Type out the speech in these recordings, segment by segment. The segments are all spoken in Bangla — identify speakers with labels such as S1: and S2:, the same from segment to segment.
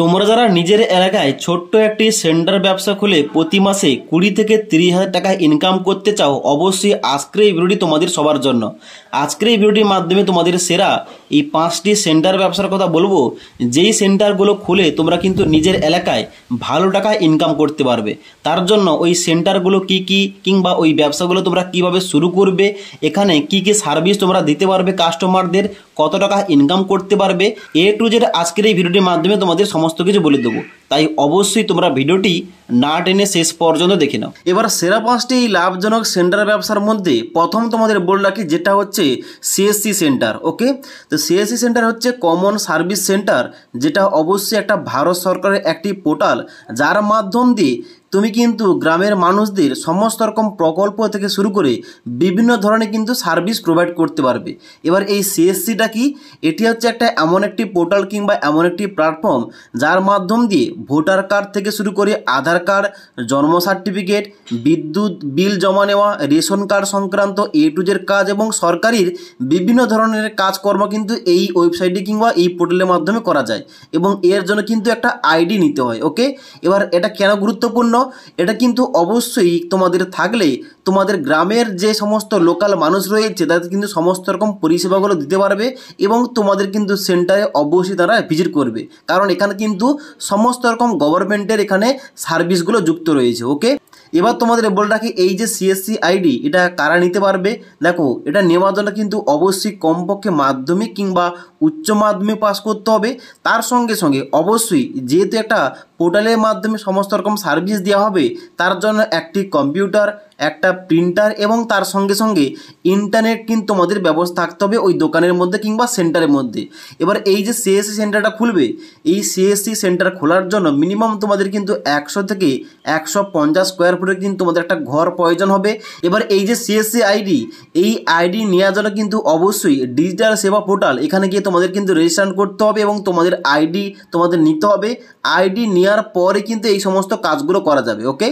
S1: তোমরা যারা নিজের এলাকায় ছোট্ট একটি সেন্টার ব্যবসা খুলে প্রতি মাসে 20 থেকে 30,000 টাকা ইনকাম করতে চাও, অবশ্যই আজকের এই ভিডিওটি তোমাদের সবার জন্য। আজকের এই ভিডিওটির মাধ্যমে তোমাদের সেরা এই 5টি সেন্টার ব্যবসার কথা বলবো, যেই সেন্টারগুলো খুলে তোমরা কিন্তু নিজের এলাকায় ভালো টাকা ইনকাম করতে পারবে। তার জন্য ওই সেন্টারগুলো কি কি, কিংবা ওই ব্যবসাগুলো তোমরা কিভাবে শুরু করবে, এখানে কি কি সার্ভিস তোমরা দিতে পারবে কাস্টমারদের, কত টাকা ইনকাম করতে পারবে, A to Z আজকের এই ভিডিওটির মাধ্যমে তোমাদের সমস্ত কিছু বলে দেবো। তাই অবশ্যই তোমরা ভিডিওটি না টেনে শেষ পর্যন্ত দেখে নাও। এবার সেরা 5টি লাভজনক সেন্টার ব্যবসার মধ্যে প্রথম তোমাদের বলে রাখি, যেটা হচ্ছে CSC সেন্টার। ওকে, তো CSC সেন্টার হচ্ছে কমন সার্ভিস সেন্টার, যেটা অবশ্যই একটা ভারত সরকারের একটি পোর্টাল, যার মাধ্যম দিয়ে তুমি কিন্তু গ্রামের মানুষদের সমস্ত রকম প্রকল্প থেকে শুরু করে বিভিন্ন ধরনের কিন্তু সার্ভিস প্রোভাইড করতে পারবে। এবার এই CSCটা কি? এটি হচ্ছে একটা এমন একটি পোর্টাল কিংবা এমন একটি প্ল্যাটফর্ম, যার মাধ্যম দিয়ে ভোটার কার্ড থেকে শুরু করে আধার কার্ড, জন্ম সার্টিফিকেট, বিদ্যুৎ বিল জমা নেওয়া, রেশন কার্ড সংক্রান্ত A to Z কাজ এবং সরকারির বিভিন্ন ধরনের কাজকর্ম কিন্তু এই ওয়েবসাইটে কিংবা এই পোর্টালের মাধ্যমে করা যায়, এবং এর জন্য কিন্তু একটা ID নিতে হয়। ওকে, এবার এটা কেন গুরুত্বপূর্ণ? এটা কিন্তু অবশ্যই তোমাদের থাকলে তোমাদের গ্রামের যে সমস্ত লোকাল মানুষ রয়েছে তাদের কিন্তু সমস্ত রকম পরিষেবাগুলো দিতে পারবে, এবং তোমাদের কিন্তু সেন্টারে অবশ্যই তারা ভিজিট করবে, কারণ এখানে কিন্তু সমস্ত রকম গভর্নমেন্টের এখানে সার্ভিসগুলো যুক্ত রয়েছে। ওকে, এবার তোমাদের বলে রাখি, এই যে CSC ID এটা কারা নিতে পারবে? দেখো, এটা নেওয়ার জন্য কিন্তু অবশ্যই কমপক্ষে মাধ্যমিক কিংবা উচ্চ মাধ্যমিক পাস করতে হবে। তার সঙ্গে সঙ্গে অবশ্যই যেহেতু একটা পোর্টালের মাধ্যমে সমস্ত রকম সার্ভিস দেওয়া হবে, তার জন্য একটি কম্পিউটার, একটা প্রিন্টার এবং তার সঙ্গে সঙ্গে ইন্টারনেট কিন্তু তোমাদের ব্যবস্থা থাকতে হবে ওই দোকানের মধ্যে কিংবা সেন্টারের মধ্যে। এবার এই যে CSC সেন্টারটা খুলবে, এই CSC সেন্টার খোলার জন্য মিনিমাম তোমাদের কিন্তু 100 থেকে 150 স্কোয়ার ফুটের কিন্তু তোমাদের একটা ঘর প্রয়োজন হবে। এবার এই যে CSC ID, এই ID নেওয়ার জন্য কিন্তু অবশ্যই ডিজিটাল সেবা পোর্টাল, এখানে গিয়ে তোমাদের কিন্তু রেজিস্ট্রেশন করতে হবে এবং তোমাদের ID তোমাদের নিতে হবে। ID নেওয়ার পরে কিন্তু এই সমস্ত কাজগুলো করা যাবে। ওকে,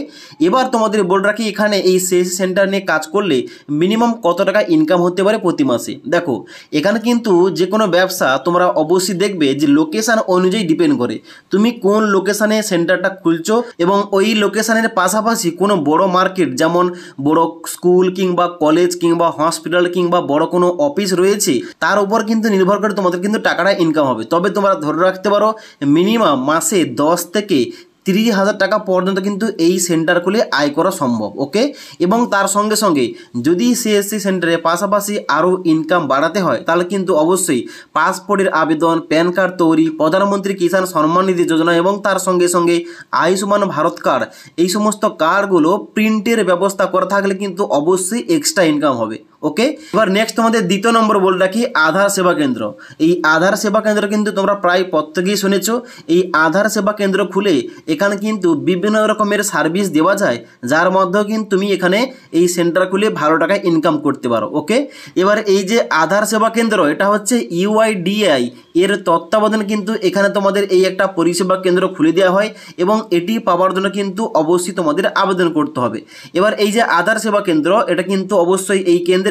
S1: এবার তোমাদের বলে রাখি, এখানে এই CSC সেন্টার নিয়ে কাজ করলে মিনিমাম কত টাকা ইনকাম হতে পারে প্রতি মাসে। দেখো, এখানে কিন্তু যে কোনো ব্যবসা তোমরা অবশ্যই দেখবে যে লোকেশান অনুযায়ী ডিপেন্ড করে, তুমি কোন লোকেশানে সেন্টারটা খুলছো, এবং ওই লোকেশানের পাশাপাশি কোনো বড় মার্কেট, যেমন বড় স্কুল কিংবা কলেজ কিংবা হসপিটাল কিংবা বড় কোনো অফিস রয়েছে, তার উপর কিন্তু নির্ভর করে তোমাদের কিন্তু টাকাটা ইনকাম হবে। তবে তোমরা ধরে রাখতে পারো মিনিমাম মাসে 10 থেকে 30,000 টাকা পর্যন্ত কিন্তু এই সেন্টার খুলে আয় করা সম্ভব। ওকে, এবং তার সঙ্গে সঙ্গে যদি CSC সেন্টারের পাশাপাশি আরও ইনকাম বাড়াতে হয়, তাহলে কিন্তু অবশ্যই পাসপোর্টের আবেদন, প্যান কার্ড তৈরি, প্রধানমন্ত্রী কিষাণ সম্মান নিধি যোজনা এবং তার সঙ্গে সঙ্গে আয়ুষ্মান ভারত কার্ড, এই সমস্ত কার্ডগুলো প্রিন্টের ব্যবস্থা করা থাকলে কিন্তু অবশ্যই এক্সট্রা ইনকাম হবে। ওকে, এবার নেক্সট তোমাদের দ্বিতীয় নম্বর বলে রাখি, আধার সেবা কেন্দ্র। এই আধার সেবা কেন্দ্র কিন্তু তোমরা প্রায় প্রত্যেকেই শুনেছো। এই আধার সেবা কেন্দ্র খুলে এখানে কিন্তু বিভিন্ন রকমের সার্ভিস দেওয়া যায়, যার মধ্যেও কিন্তু তুমি এখানে এই সেন্টার খুলে ভালো টাকায় ইনকাম করতে পারো। ওকে, এবার এই যে আধার সেবা কেন্দ্র, এটা হচ্ছে UIDAI এর তত্ত্বাবধানে কিন্তু এখানে তোমাদের এই একটা পরিষেবা কেন্দ্র খুলে দেওয়া হয়, এবং এটি পাওয়ার জন্য কিন্তু অবশ্যই তোমাদের আবেদন করতে হবে। এবার এই যে আধার সেবা কেন্দ্র, এটা কিন্তু অবশ্যই এই কেন্দ্রে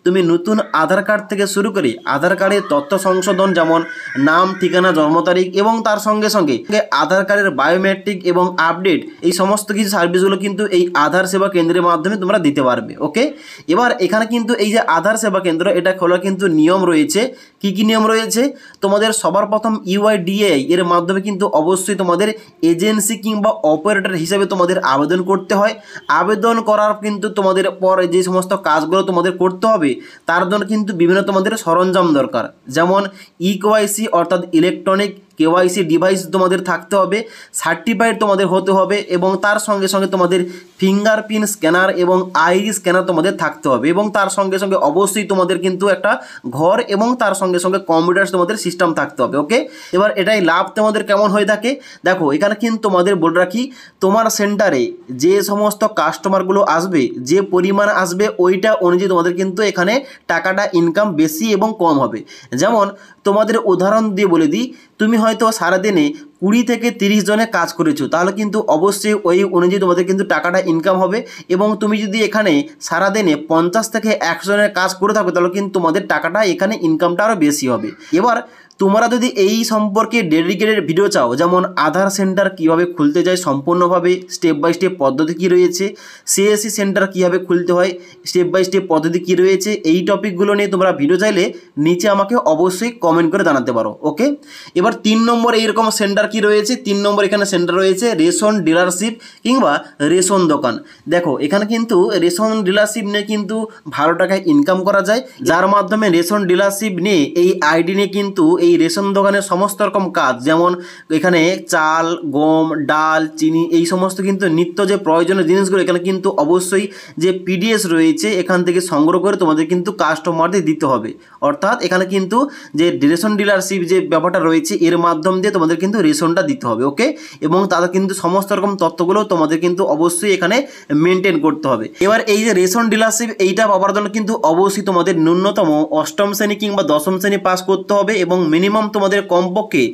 S1: তুমি নতুন আধার কার্ড থেকে শুরু করে আধার কার্ডের তথ্য সংশোধন, যেমন নাম, ঠিকানা, জন্ম তারিখ এবং তার সঙ্গে সঙ্গে আধার কার্ডের বায়োমেট্রিক এবং আপডেট, এই সমস্ত কিছু সার্ভিসগুলো কিন্তু এই আধার সেবা কেন্দ্রের মাধ্যমে তোমরা দিতে পারবে। ওকে, এবার এখানে কিন্তু এই যে আধার সেবা কেন্দ্র, এটা খোলার কিন্তু নিয়ম রয়েছে। কি কি নিয়ম রয়েছে? তোমাদের সবার প্রথম UIDAI এর মাধ্যমে কিন্তু অবশ্যই তোমাদের এজেন্সি কিংবা অপারেটর হিসেবে তোমাদের আবেদন করতে হয়। আবেদন করার কিন্তু তোমাদের পরে যে সমস্ত কাজগুলো তোমাদের করতে হবে, তার জন্য কিন্তু বিভিন্ন তোমাদের সরঞ্জাম দরকার, যেমন EKYC অর্থাৎ ইলেকট্রনিক KYC ডিভাইস তোমাদের থাকতে হবে, সার্টিফাইড তোমাদের হতে হবে, এবং তার সঙ্গে সঙ্গে তোমাদের ফিঙ্গারপ্রিন্ট স্ক্যানার এবং আইরি স্ক্যানার তোমাদের থাকতে হবে, এবং তার সঙ্গে সঙ্গে অবশ্যই তোমাদের কিন্তু একটা ঘর এবং তার সঙ্গে সঙ্গে কম্পিউটার তোমাদের সিস্টেম থাকতে হবে। ওকে, এবার এটাই লাভ তোমাদের কেমন হয়ে থাকে। দেখো, এখানে কিন্তু তোমাদের বলে রাখি, তোমার সেন্টারে যে সমস্ত কাস্টমারগুলো আসবে, যে পরিমাণ আসবে, ওইটা অনুযায়ী তোমাদের কিন্তু এখানে টাকাটা ইনকাম বেশি এবং কম হবে। যেমন তোমাদের উদাহরণ দিয়ে বলে দিই, তুমি হয়তো সারাদিনে 20 থেকে 30 জনে কাজ করেছো, তাহলে কিন্তু অবশ্যই ওই অনুযায়ী তোমাদের কিন্তু টাকাটা ইনকাম হবে। এবং তুমি যদি এখানে সারাদিনে 50 থেকে 100 জনের কাজ করে থাকো, তাহলে কিন্তু তোমাদের টাকাটা এখানে ইনকামটা আরও বেশি হবে। এবার তোমরা যদি এই সম্পর্কে ডেডিকেটেড ভিডিও চাও, যেমন আধার সেন্টার কীভাবে খুলতে যায় সম্পূর্ণভাবে স্টেপ বাই স্টেপ পদ্ধতি কী রয়েছে, সিএসসি সেন্টার কীভাবে খুলতে হয় স্টেপ বাই স্টেপ পদ্ধতি কী রয়েছে, এই টপিকগুলো নিয়ে তোমরা ভিডিও চাইলে নিচে আমাকে অবশ্যই কমেন্ট করে জানাতে পারো। ওকে, এবার 3 নম্বর এইরকম সেন্টার কি রয়েছে, 3 নম্বর এখানে সেন্টার রয়েছে রেশন ডিলারশিপ কিংবা রেশন দোকান। দেখো এখানে কিন্তু রেশন ডিলারশিপ নিয়ে কিন্তু ভালো টাকায় ইনকাম করা যায়, যার মাধ্যমে রেশন ডিলারশিপ নিয়ে এই আইডি নিয়ে কিন্তু এই রেশন দোকানের সমস্ত রকম কাজ, যেমন এখানে চাল, গম, ডাল, চিনি, এই সমস্ত কিন্তু নিত্য যে প্রয়োজনীয় জিনিসগুলো এখানে কিন্তু অবশ্যই যে পিডিএস রয়েছে এখান থেকে সংগ্রহ করে তোমাদের কিন্তু কাস্টমারদের দিতে হবে। অর্থাৎ এখানে কিন্তু যে রেশন ডিলারশিপ যে ব্যাপারটা রয়েছে এর মাধ্যম দিয়ে তোমাদের কিন্তু রেশনটা দিতে হবে। ওকে, এবং তাদের কিন্তু সমস্ত রকম তথ্যগুলো তোমাদের কিন্তু অবশ্যই এখানে মেনটেন করতে হবে। এবার এই যে রেশন ডিলারশিপ এইটা পাওয়ার জন্য কিন্তু অবশ্যই তোমাদের ন্যূনতম 8ম শ্রেণী কিংবা 10ম শ্রেণী পাস করতে হবে এবং মিনিমাম তোমাদের কমপক্ষে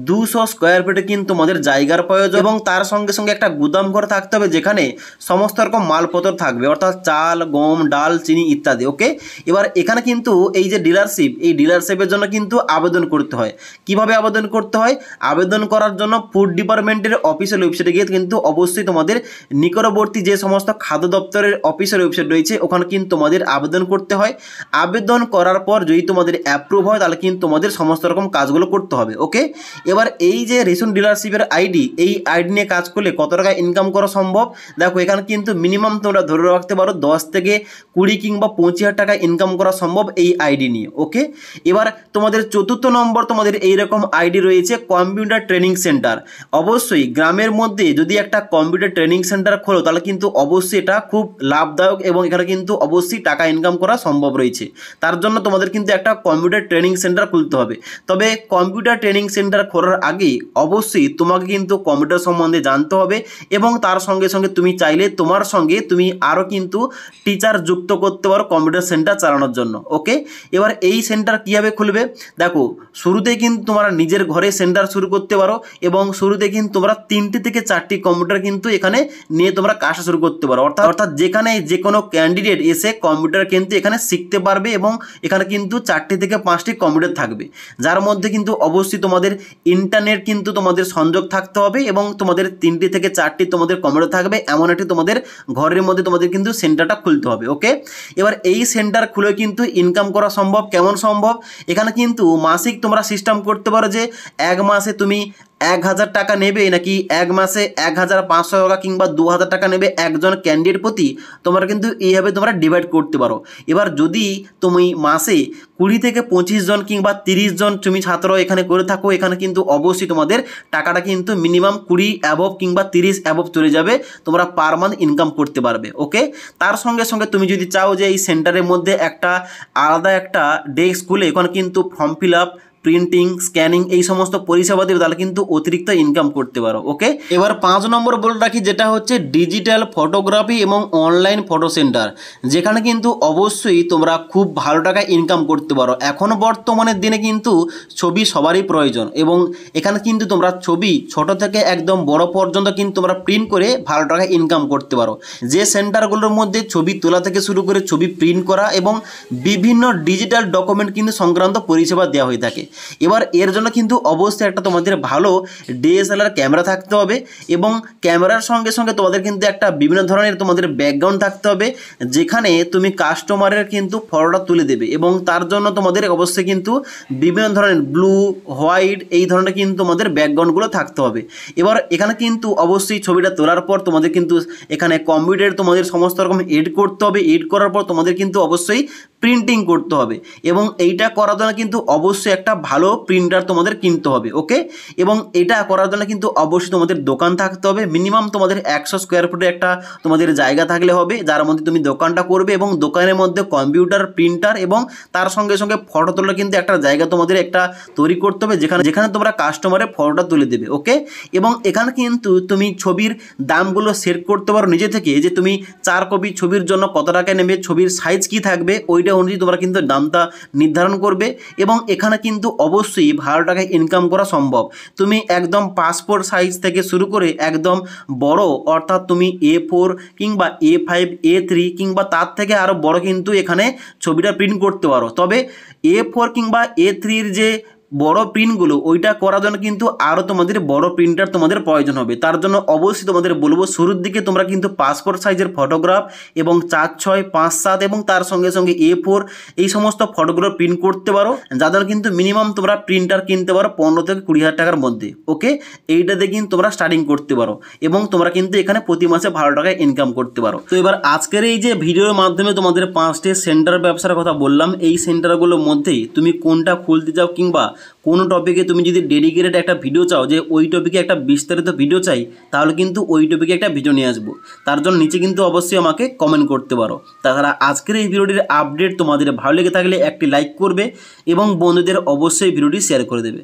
S1: 200 স্কোয়ার ফিটে কিন্তু তোমাদের জায়গার প্রয়োজন এবং তার সঙ্গে সঙ্গে একটা গুদাম ঘর থাকতে হবে যেখানে সমস্ত রকম মালপত্র থাকবে, অর্থাৎ চাল, গম, ডাল, চিনি ইত্যাদি। ওকে, এবার এখানে কিন্তু এই যে ডিলারশিপ, এই ডিলারশিপের জন্য কিন্তু আবেদন করতে হয়। কিভাবে আবেদন করতে হয়? আবেদন করার জন্য ফুড ডিপার্টমেন্টের অফিসিয়াল ওয়েবসাইটে গিয়ে কিন্তু অবশ্যই তোমাদের নিকটবর্তী যে সমস্ত খাদ্য দপ্তরের অফিসিয়াল ওয়েবসাইট রয়েছে ওখানে কিন্তু তোমাদের আবেদন করতে হয়। আবেদন করার পর যদি তোমাদের অ্যাপ্রুভ হয় তাহলে কিন্তু তোমাদের সমস্ত রকম কাজগুলো করতে হবে। ওকে, এবার এই যে রেশন ডিলারশিপের আইডি, এই আইডি নিয়ে কাজ করলে কত টাকা ইনকাম করা সম্ভব? দেখো এখানে কিন্তু মিনিমাম তোমরা ধরে রাখতে পারো 10 থেকে 20 কিংবা 25,000 টাকা ইনকাম করা সম্ভব এই আইডি নিয়ে। ওকে, এবার তোমাদের 4র্থ নম্বর তোমাদের এইরকম আইডি রয়েছে কম্পিউটার ট্রেনিং সেন্টার। অবশ্যই গ্রামের মধ্যে যদি একটা কম্পিউটার ট্রেনিং সেন্টার খোলো তাহলে কিন্তু অবশ্যই এটা খুব লাভদায়ক এবং এখানে কিন্তু অবশ্যই টাকা ইনকাম করা সম্ভব রয়েছে। তার জন্য তোমাদের কিন্তু একটা কম্পিউটার ট্রেনিং সেন্টার খুলতে হবে। তবে কম্পিউটার ট্রেনিং সেন্টার খোলার আগে অবশ্যই তোমাকে কিন্তু কম্পিউটার সম্বন্ধে জানতে হবে এবং তার সঙ্গে সঙ্গে তুমি চাইলে তোমার সঙ্গে তুমি আরও কিন্তু টিচার যুক্ত করতে পারো কম্পিউটার সেন্টার চালানোর জন্য। ওকে, এবার এই সেন্টার কীভাবে খুলবে? দেখো শুরুতেই কিন্তু তোমরা নিজের ঘরে সেন্টার শুরু করতে পারো এবং শুরুতে কিন্তু তোমরা 3টি থেকে 4টি কম্পিউটার কিন্তু এখানে নিয়ে তোমরা কাজটা শুরু করতে পারো। অর্থাৎ যেখানে যে কোনো ক্যান্ডিডেট এসে কম্পিউটার কিন্তু এখানে শিখতে পারবে এবং এখানে কিন্তু 4টি থেকে 5টি কম্পিউটার থাকবে, যার মধ্যে কিন্তু অবশ্যই তোমাদের ইন্টারনেট কিন্তু তোমাদের সংযোগ থাকতে হবে এবং তোমাদের 3টি থেকে 4টি তোমাদের কম্পিউটার থাকবে, এমন একটি তোমাদের ঘরের মধ্যে তোমাদের কিন্তু সেন্টারটা খুলতে হবে। ওকে, এবার এই সেন্টার খুলে কিন্তু ইনকাম করা সম্ভব। কেমন সম্ভব? এখানে কিন্তু মাসিক তোমরা সিস্টেম করতে পারো যে এক মাসে তুমি 1,000 টাকা নেবে নাকি এক মাসে 1,500 টাকা কিংবা 2,000 টাকা নেবে একজন ক্যান্ডিডেট প্রতি, তোমরা কিন্তু এইভাবে তোমরা ডিভাইড করতে পারো। এবার যদি তুমি মাসে 20 থেকে 25 জন কিংবা 30 জন তুমি ছাত্র এখানে করে থাকো, এখানে কিন্তু অবশ্যই তোমাদের টাকাটা কিন্তু মিনিমাম 20 অ্যাবভ কিংবা 30 অ্যাবভ চলে যাবে, তোমরা পার মান্থ ইনকাম করতে পারবে। ওকে, তার সঙ্গে সঙ্গে তুমি যদি চাও যে এই সেন্টারের মধ্যে একটা আলাদা একটা ডেস্ক খুলে এখানে কিন্তু form fill up, printing, scanning এই সমস্ত পরিষেবা দেবে, তাহলে কিন্তু অতিরিক্ত ইনকাম করতে পারো। ওকে, এবার 5 নম্বর বলে রাখি যেটা হচ্ছে ডিজিটাল ফটোগ্রাফি এবং অনলাইন ফটো সেন্টার, যেখানে কিন্তু অবশ্যই তোমরা খুব ভালো টাকা ইনকাম করতে পারো। এখন বর্তমানের দিনে কিন্তু ছবি সবারই প্রয়োজন এবং এখানে কিন্তু তোমরা ছবি ছোট থেকে একদম বড় পর্যন্ত কিন্তু তোমরা প্রিন্ট করে ভালো টাকা ইনকাম করতে পারো। যে সেন্টারগুলোর মধ্যে ছবি তোলা থেকে শুরু করে ছবি প্রিন্ট করা এবং বিভিন্ন ডিজিটাল ডকুমেন্ট কিন্তু সংক্রান্ত পরিষেবা দেওয়া হয়ে থাকে। এবার এর জন্য কিন্তু অবশ্যই একটা তোমাদের ভালো ডিএসএলআর ক্যামেরা থাকতে হবে এবং ক্যামেরার সঙ্গে সঙ্গে তোমাদের কিন্তু একটা বিভিন্ন ধরনের তোমাদের ব্যাকগ্রাউন্ড থাকতে হবে যেখানে তুমি কাস্টমারের কিন্তু ফটোটা তুলে দেবে এবং তার জন্য তোমাদের অবশ্যই কিন্তু বিভিন্ন ধরনের ব্লু, হোয়াইট এই ধরনের কিন্তু তোমাদের ব্যাকগ্রাউন্ডগুলো থাকতে হবে। এবার এখানে কিন্তু অবশ্যই ছবিটা তোলার পর তোমাদের কিন্তু এখানে কম্পিউটারে তোমাদের সমস্ত রকম এডিট করতে হবে। এডিট করার পর তোমাদের কিন্তু অবশ্যই প্রিন্টিং করতে হবে এবং এইটা করার জন্য কিন্তু অবশ্যই একটা ভালো প্রিন্টার তোমাদের কিনতে হবে। ওকে, এবং এটা করার জন্য কিন্তু অবশ্যই তোমাদের দোকান থাকতে হবে। মিনিমাম তোমাদের 100 স্কোয়ার ফুটে একটা তোমাদের জায়গা থাকলে হবে, যার মধ্যে তুমি দোকানটা করবে এবং দোকানের মধ্যে কম্পিউটার, প্রিন্টার এবং তার সঙ্গে সঙ্গে ফটো তোলার কিন্তু একটা জায়গা তোমাদের একটা তৈরি করতে হবে যেখানে তোমরা কাস্টমারের ফটোটা তুলে দেবে। ওকে, এবং এখানে কিন্তু তুমি ছবির দামগুলো সেট করতে পারো নিজে থেকে, যে তুমি 4 কপি ছবির জন্য কত টাকা নেবে, ছবির সাইজ কি থাকবে ওইটা ওইটা অনুযায়ী তোমরা কিন্তু দামটা নির্ধারণ করবে। এবং এখানে কিন্তু অবশ্যই ভালো টাকায় ইনকাম করা সম্ভব। তুমি একদম পাসপোর্ট সাইজ থেকে শুরু করে একদম বড়, অর্থাৎ তুমি A4 কিংবা A5 A3 কিংবা তার থেকে আরও বড় কিন্তু এখানে ছবিটা প্রিন্ট করতে পারো। তবে A4 কিংবা A3-র যে বড় প্রিন্টগুলো ওইটা করার জন্য কিন্তু আরও তোমাদের বড় প্রিন্টার তোমাদের প্রয়োজন হবে। তার জন্য অবশ্যই তোমাদের বলবো শুরুর দিকে তোমরা কিন্তু পাসপোর্ট সাইজের ফটোগ্রাফ এবং 4/6, 5/7 এবং তার সঙ্গে সঙ্গে A4 এই সমস্ত ফটোগুলো প্রিন্ট করতে পারো, যাদের কিন্তু মিনিমাম তোমরা প্রিন্টার কিনতে পারো 15 থেকে 20,000 টাকার মধ্যে। ওকে, এইটাতে কিন্তু তোমরা স্টার্টিং করতে পারো এবং তোমরা কিন্তু এখানে প্রতি মাসে ভালো টাকায় ইনকাম করতে পারো। তো এবার আজকের এই যে ভিডিওর মাধ্যমে তোমাদের 5টি সেন্টার ব্যবসার কথা বললাম, এই সেন্টারগুলোর মধ্যেই তুমি কোনটা খুলতে চাও কিংবা কোনো টপিকে তুমি যদি ডেডিকেটেড একটা ভিডিও চাও, যে ওই টপিকে একটা বিস্তারিত ভিডিও চাই, তাহলে কিন্তু ওই টপিকে একটা ভিডিও নিয়ে আসবো। তার জন্য নিচে কিন্তু অবশ্যই আমাকে কমেন্ট করতে পারো। তাছাড়া আজকের এই ভিডিওটির আপডেট তোমাদের ভালো লেগে থাকলে একটি লাইক করবে এবং বন্ধুদের অবশ্যই ভিডিওটি শেয়ার করে দেবে।